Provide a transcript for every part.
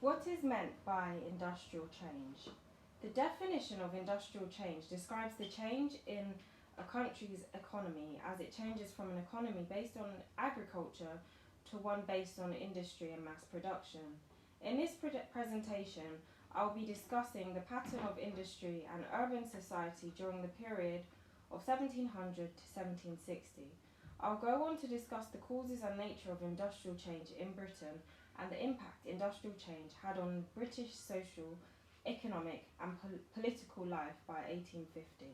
What is meant by industrial change? The definition of industrial change describes the change in a country's economy as it changes from an economy based on agriculture to one based on industry and mass production. In this presentation, I'll be discussing the pattern of industry and urban society during the period of 1700 to 1760. I'll go on to discuss the causes and nature of industrial change in Britain and the impact industrial change had on British social, economic and political life by 1850.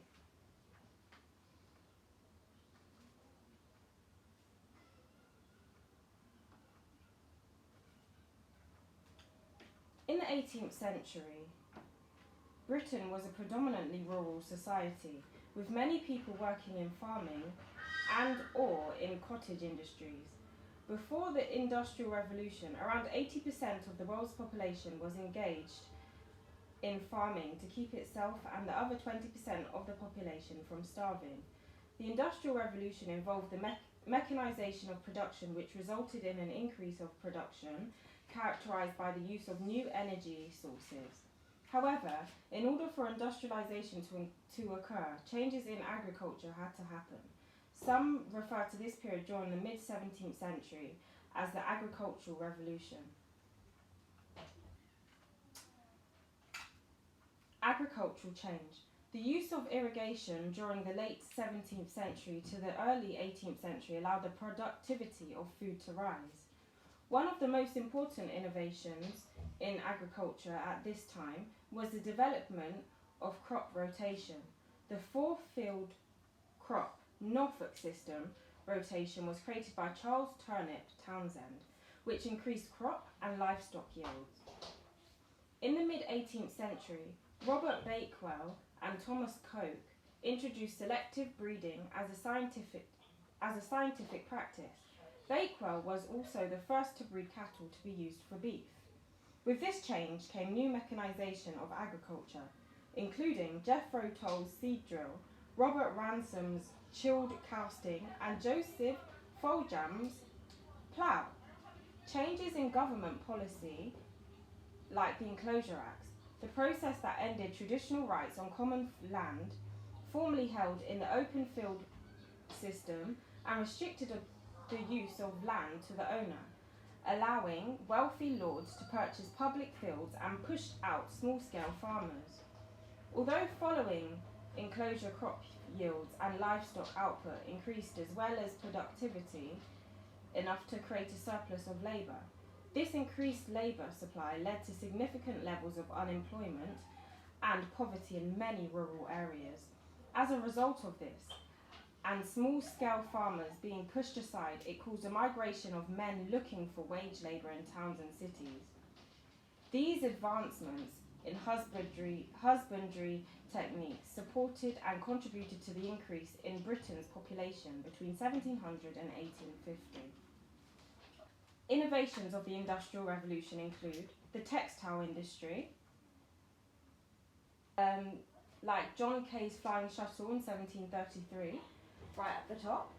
In the 18th century, Britain was a predominantly rural society, with many people working in farming and or in cottage industries. Before the Industrial Revolution, around 80% of the world's population was engaged in farming to keep itself and the other 20% of the population from starving. The Industrial Revolution involved the mechanization of production, which resulted in an increase of production characterized by the use of new energy sources. However, in order for industrialization to occur, changes in agriculture had to happen. Some refer to this period during the mid-17th century as the Agricultural Revolution. Agricultural change. The use of irrigation during the late 17th century to the early 18th century allowed the productivity of food to rise. One of the most important innovations in agriculture at this time was the development of crop rotation. The four-field crop Norfolk system rotation was created by Charles Turnip Townshend, which increased crop and livestock yields. In the mid-18th century, Robert Bakewell and Thomas Coke introduced selective breeding as a scientific practice. Bakewell was also the first to breed cattle to be used for beef. With this change came new mechanization of agriculture, including Jethro Tull's seed drill, Robert Ransom's chilled casting, and Joseph Foljambe's plough. Changes in government policy, like the Enclosure Acts, the process that ended traditional rights on common land formerly held in the open field system and restricted the use of land to the owner, allowing wealthy lords to purchase public fields and pushed out small-scale farmers. Although following enclosure crop yields and livestock output increased as well as productivity enough to create a surplus of labour, this increased labour supply led to significant levels of unemployment and poverty in many rural areas. As a result of this, and small-scale farmers being pushed aside, it caused a migration of men looking for wage labour in towns and cities. These advancements in husbandry techniques supported and contributed to the increase in Britain's population between 1700 and 1850. Innovations of the Industrial Revolution include the textile industry, like John Kay's Flying Shuttle in 1733, right at the top,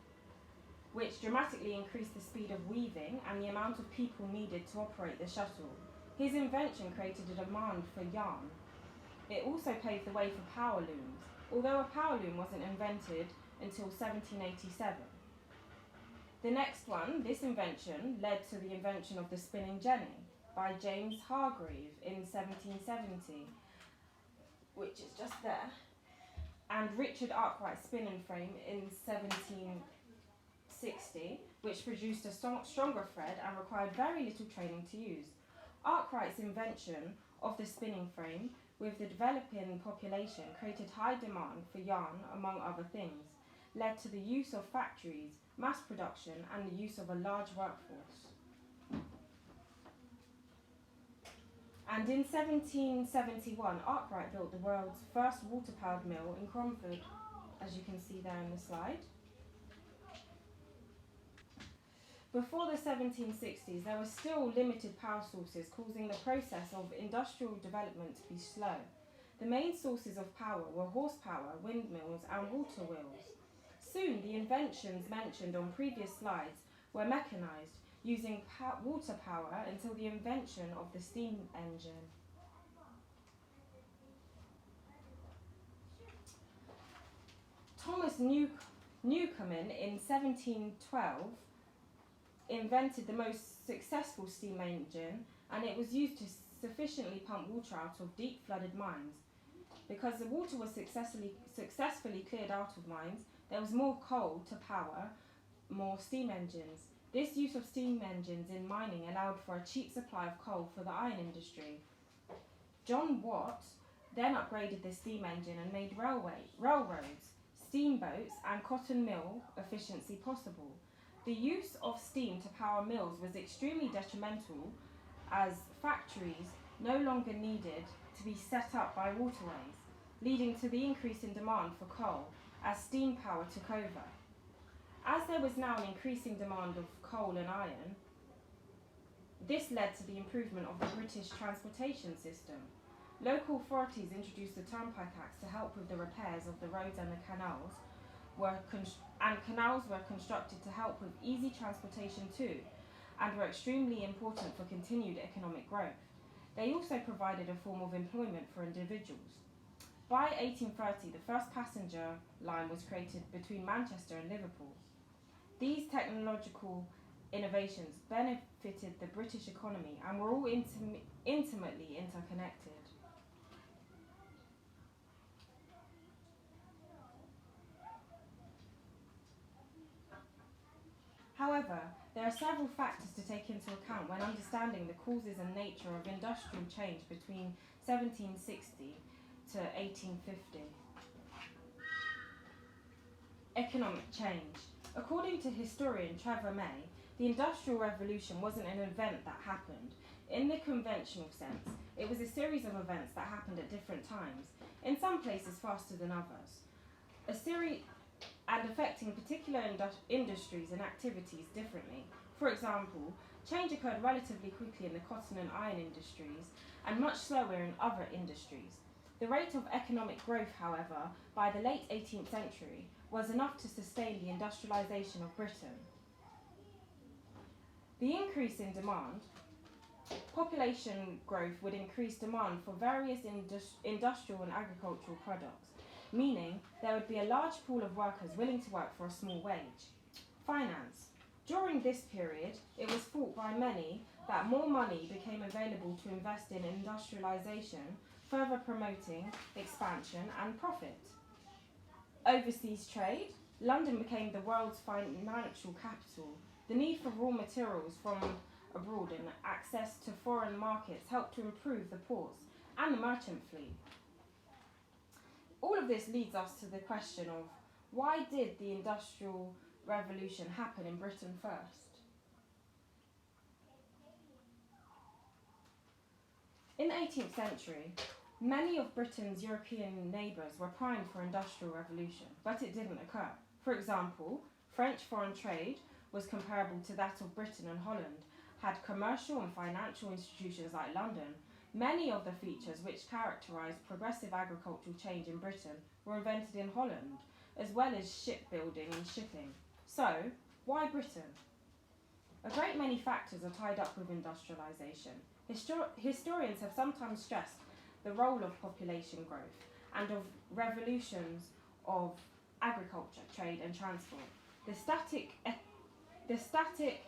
which dramatically increased the speed of weaving and the amount of people needed to operate the shuttle. His invention created a demand for yarn. It also paved the way for power looms, although a power loom wasn't invented until 1787. The next one, this invention, led to the invention of the spinning jenny by James Hargreave in 1770, which is just there, and Richard Arkwright's spinning frame in 1760, which produced a stronger thread and required very little training to use. Arkwright's invention of the spinning frame with the developing population created high demand for yarn, among other things, led to the use of factories, mass production, and the use of a large workforce. And in 1771, Arkwright built the world's first water-powered mill in Cromford, as you can see there in the slide. Before the 1760s, there were still limited power sources, causing the process of industrial development to be slow. The main sources of power were horsepower, windmills, and water wheels. Soon, the inventions mentioned on previous slides were mechanized, using water power until the invention of the steam engine. Thomas Newcomen in 1712 invented the most successful steam engine, and it was used to sufficiently pump water out of deep flooded mines. Because the water was successfully cleared out of mines, there was more coal to power more steam engines. This use of steam engines in mining allowed for a cheap supply of coal for the iron industry. John Watt then upgraded the steam engine and made railroads, steamboats, and cotton mill efficiency possible. The use of steam to power mills was extremely detrimental, as factories no longer needed to be set up by waterways, leading to the increase in demand for coal as steam power took over. As there was now an increasing demand of coal and iron, this led to the improvement of the British transportation system. Local authorities introduced the Turnpike Acts to help with the repairs of the roads, and the canals were constructed to help with easy transportation too, and were extremely important for continued economic growth. They also provided a form of employment for individuals. By 1830, the first passenger line was created between Manchester and Liverpool. These technological innovations benefited the British economy and were all intimately interconnected. However, there are several factors to take into account when understanding the causes and nature of industrial change between 1760 to 1850. Economic change. According to historian Trevor May, the Industrial Revolution wasn't an event that happened in the conventional sense. It was a series of events that happened at different times, in some places faster than others. And affecting particular industries and activities differently. For example, change occurred relatively quickly in the cotton and iron industries, and much slower in other industries. The rate of economic growth, however, by the late 18th century, was enough to sustain the industrialisation of Britain. The increase in demand, population growth would increase demand for various industrial and agricultural products, meaning there would be a large pool of workers willing to work for a small wage. Finance. During this period, it was thought by many that more money became available to invest in industrialisation, further promoting expansion and profit. Overseas trade. London became the world's financial capital. The need for raw materials from abroad and access to foreign markets helped to improve the ports and the merchant fleet. All of this leads us to the question of why did the Industrial Revolution happen in Britain first? In the 18th century, many of Britain's European neighbours were primed for industrial revolution, but it didn't occur. For example, French foreign trade was comparable to that of Britain and Holland, had commercial and financial institutions like London. Many of the features which characterised progressive agricultural change in Britain were invented in Holland, as well as shipbuilding and shipping. So, why Britain? A great many factors are tied up with industrialisation. Historians have sometimes stressed the role of population growth and of revolutions of agriculture, trade and transport. The static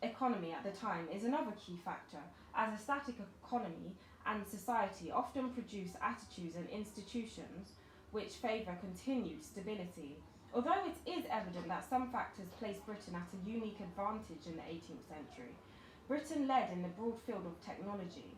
economy at the time is another key factor, as a static economy and society often produce attitudes and institutions which favour continued stability. Although it is evident that some factors place Britain at a unique advantage in the 18th century, Britain led in the broad field of technology.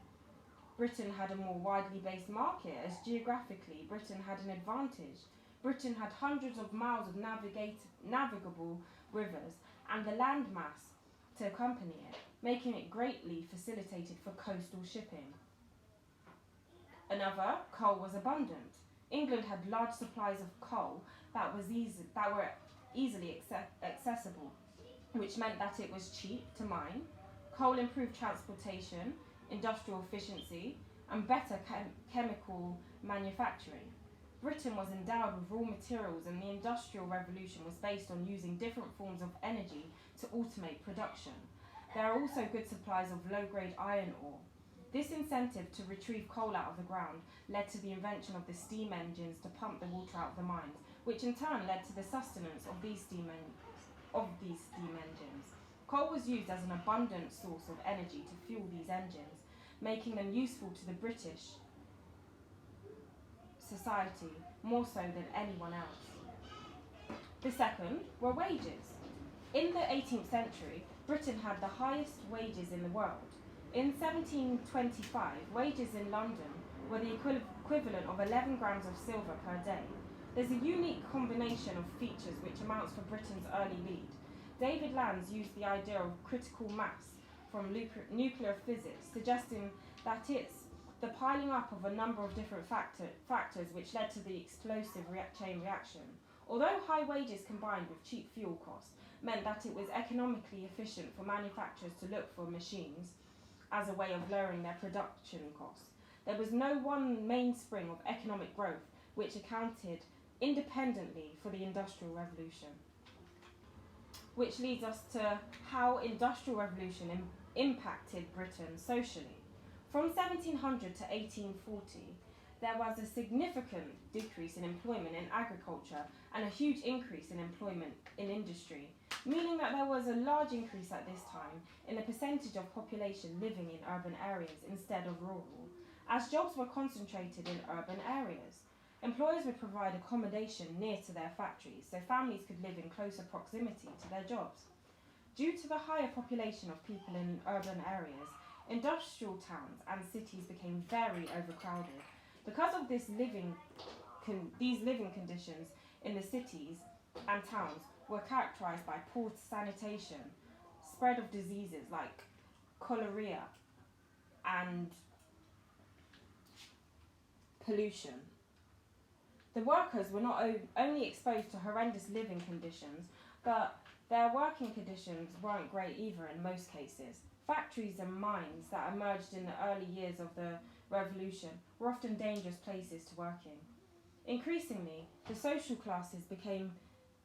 Britain had a more widely based market, as geographically Britain had an advantage. Britain had hundreds of miles of navigable rivers and the land mass to accompany it, making it greatly facilitated for coastal shipping. Another, coal was abundant. England had large supplies of coal that were easily accessible, which meant that it was cheap to mine. Coal improved transportation, industrial efficiency, and better chemical manufacturing. Britain was endowed with raw materials, and the Industrial Revolution was based on using different forms of energy to automate production. There are also good supplies of low-grade iron ore. This incentive to retrieve coal out of the ground led to the invention of the steam engines to pump the water out of the mines, which in turn led to the sustenance of these steam engines. Coal was used as an abundant source of energy to fuel these engines, making them useful to the British society more so than anyone else. The second were wages. In the 18th century, Britain had the highest wages in the world. In 1725, wages in London were the equivalent of 11 grams of silver per day. There's a unique combination of features which amounts for Britain's early lead. David Landes used the idea of critical mass from nuclear physics, suggesting that it's the piling up of a number of different factors which led to the explosive chain reaction. Although high wages combined with cheap fuel costs meant that it was economically efficient for manufacturers to look for machines as a way of lowering their production costs, there was no one mainspring of economic growth which accounted independently for the Industrial Revolution. Which leads us to how Industrial Revolution impacted Britain socially. From 1700 to 1840, there was a significant decrease in employment in agriculture and a huge increase in employment in industry, meaning that there was a large increase at this time in the percentage of population living in urban areas instead of rural, as jobs were concentrated in urban areas. Employers would provide accommodation near to their factories so families could live in closer proximity to their jobs. Due to the higher population of people in urban areas, industrial towns and cities became very overcrowded. Because of these living conditions in the cities and towns were characterized by poor sanitation, spread of diseases like cholera, and pollution. The workers were not only exposed to horrendous living conditions, but their working conditions weren't great either in most cases. Factories and mines that emerged in the early years of the revolution were often dangerous places to work in. Increasingly, the social classes became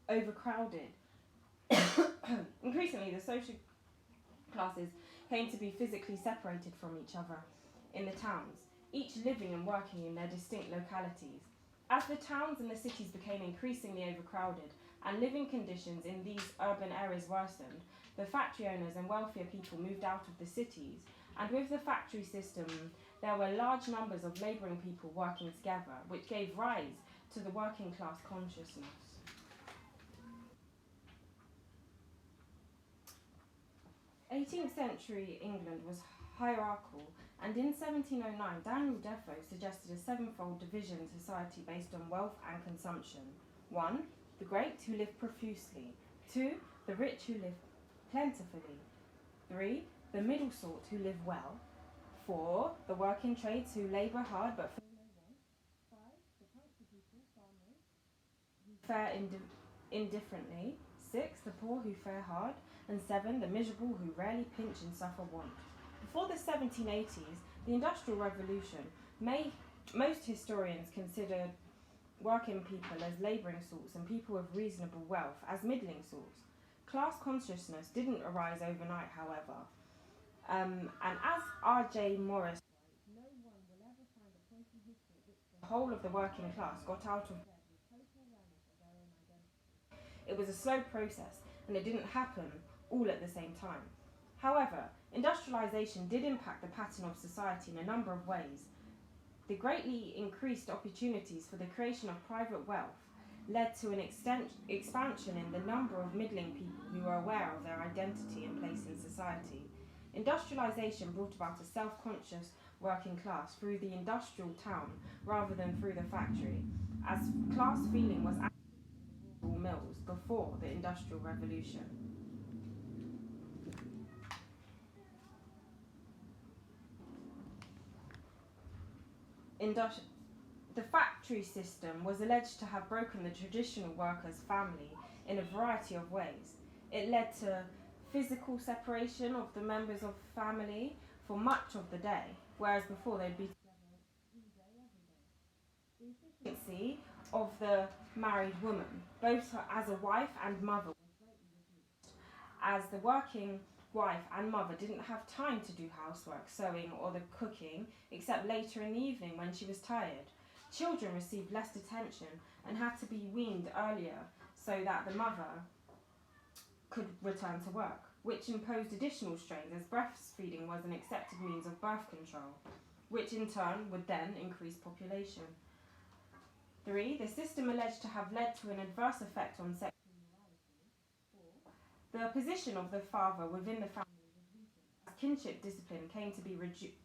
overcrowded. Increasingly, the social classes came to be physically separated from each other in the towns, each living and working in their distinct localities. As the towns and the cities became increasingly overcrowded and living conditions in these urban areas worsened, the factory owners and wealthier people moved out of the cities, and with the factory system, there were large numbers of labouring people working together, which gave rise to the working class consciousness. 18th century England was hierarchical, and in 1709 Daniel Defoe suggested a sevenfold division in society based on wealth and consumption. 1. The great who live profusely. 2. The rich who live plentifully. 3. The middle sort who live well. 4. The working trades who labour hard but feel no want. 5. The country people, farmers, who fare indifferently. 6. The poor who fare hard. And 7. The miserable who rarely pinch and suffer want. Before the 1780s, the Industrial Revolution, most historians considered working people as labouring sorts and people with reasonable wealth as middling sorts. Class consciousness didn't arise overnight, however. And as R.J. Morris writes, no one will ever find a point in history at which the whole of the working class got out of bed with total awareness of their own identity. It was a slow process, and it didn't happen all at the same time. However, industrialisation did impact the pattern of society in a number of ways. The greatly increased opportunities for the creation of private wealth led to an expansion in the number of middling people who were aware of their identity and place in society. Industrialisation brought about a self-conscious working class through the industrial town rather than through the factory, as class feeling was absent in the rural mills before the Industrial Revolution. The factory system was alleged to have broken the traditional worker's family in a variety of ways. It led to physical separation of the members of family for much of the day, whereas before they'd be together all day, every day. The efficiency of the married woman, both as a wife and mother, was greatly reduced, as the working wife and mother didn't have time to do housework, sewing, or the cooking except later in the evening when she was tired. Children received less attention and had to be weaned earlier so that the mother could return to work, which imposed additional strains as breastfeeding was an accepted means of birth control, which in turn would then increase population. 3. The system alleged to have led to an adverse effect on sexual morality. 4. The position of the father within the family was weakened as kinship discipline came to be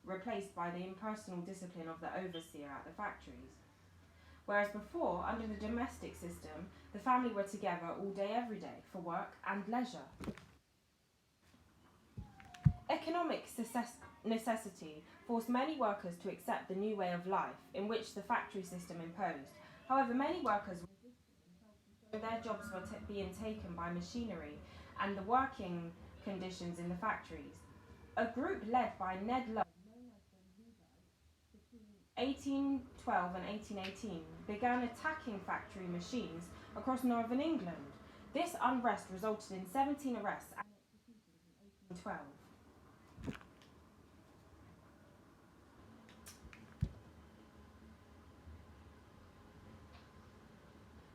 replaced by the impersonal discipline of the overseer at the factories. Whereas before, under the domestic system, the family were together all day every day for work and leisure. Economic necessity forced many workers to accept the new way of life in which the factory system imposed. However, many workers resisted and felt as though their jobs were being taken by machinery and the working conditions in the factories. A group led by Ned Lowe, known as the Luddites, between 1812 and 1818, began attacking factory machines across northern England. This unrest resulted in 17 arrests and executions in 1812.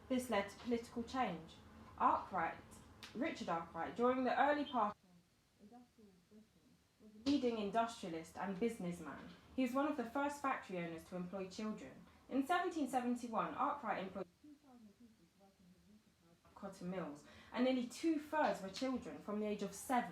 This led to political change. Richard Arkwright, during the early part of industrial Britain, was a leading industrialist and businessman. He was one of the first factory owners to employ children. In 1771, Arkwright employed 2,000 people to work in his water-powered cotton mills, and nearly 2/3 were children from the age of 7.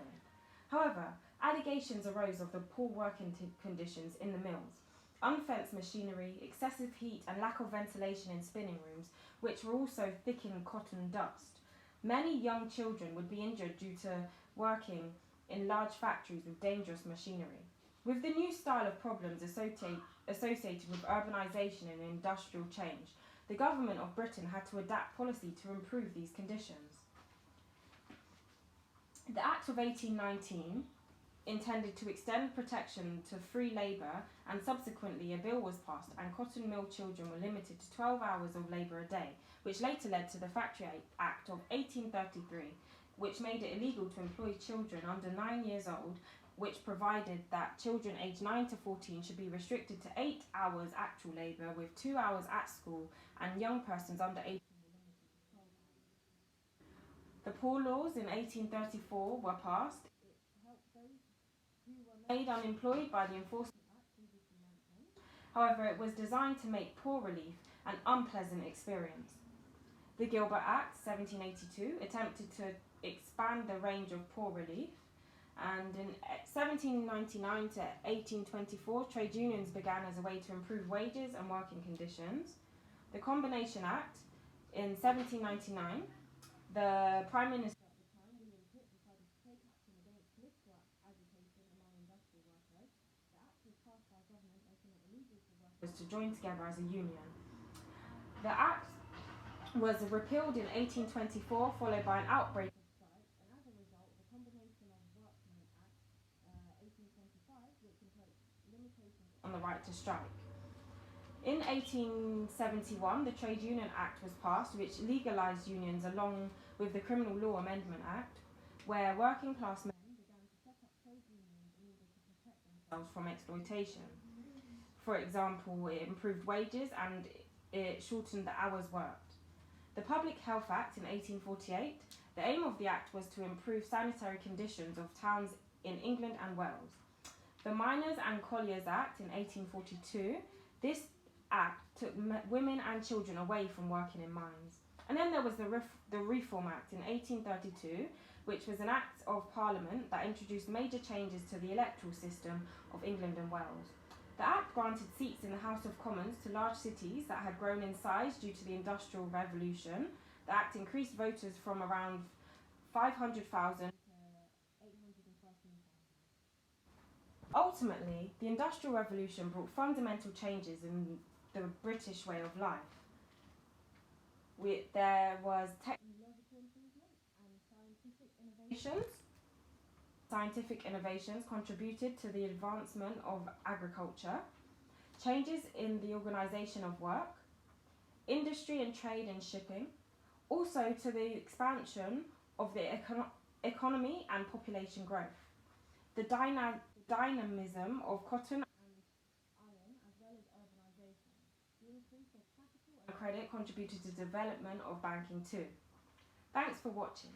However, allegations arose of the poor working conditions in the mills, unfenced machinery, excessive heat, and lack of ventilation in spinning rooms, which were also thick in cotton dust. Many young children would be injured due to working in large factories with dangerous machinery. With the new style of problems associated with urbanisation and industrial change, the government of Britain had to adapt policy to improve these conditions. The Act of 1819 intended to extend protection to free labour, and subsequently a bill was passed and cotton mill children were limited to 12 hours of labour a day, which later led to the Factory Act of 1833, which made it illegal to employ children under 9 years old, which provided that children aged 9 to 14 should be restricted to 8 hours actual labour with 2 hours at school, and young persons under 18 were limited to 12 hours. The Poor Laws in 1834 were passed. It helped those who were made unemployed by the Enforcement Act previously mentioned. However, it was designed to make poor relief an unpleasant experience. The Gilbert Act, 1782, attempted to expand the range of poor relief, and in 1799 to 1824, trade unions began as a way to improve wages and working conditions. The Combination Act, in 1799, the Prime Minister at the time, William Pitt, decided to take action against political agitation among industrial workers. The act was passed by government, making it illegal for workers to join together as a union. The act was repealed in 1824, followed by an outbreak of strikes, and as a result, the Combination of Workmen Act 1825, which imposed limitations on the right to strike. In 1871, the Trade Union Act was passed, which legalised unions along with the Criminal Law Amendment Act, where working class men began to set up trade unions in order to protect themselves from exploitation. For example, it improved wages and it shortened the hours worked. The Public Health Act in 1848, the aim of the act was to improve sanitary conditions of towns in England and Wales. The Miners and Colliers Act in 1842, this act took women and children away from working in mines. And then there was the Reform Act in 1832, which was an act of Parliament that introduced major changes to the electoral system of England and Wales. The act granted seats in the House of Commons to large cities that had grown in size due to the Industrial Revolution. The act increased voters from around 500,000 to 813,000. Ultimately, the Industrial Revolution brought fundamental changes in the British way of life. There was technological improvement and scientific innovations. Scientific innovations contributed to the advancement of agriculture, changes in the organisation of work, industry and trade and shipping, also to the expansion of the economy and population growth. The dynamism of cotton and iron, as well as urbanization. The increase of capital and credit contributed to the development of banking too. Thanks for watching.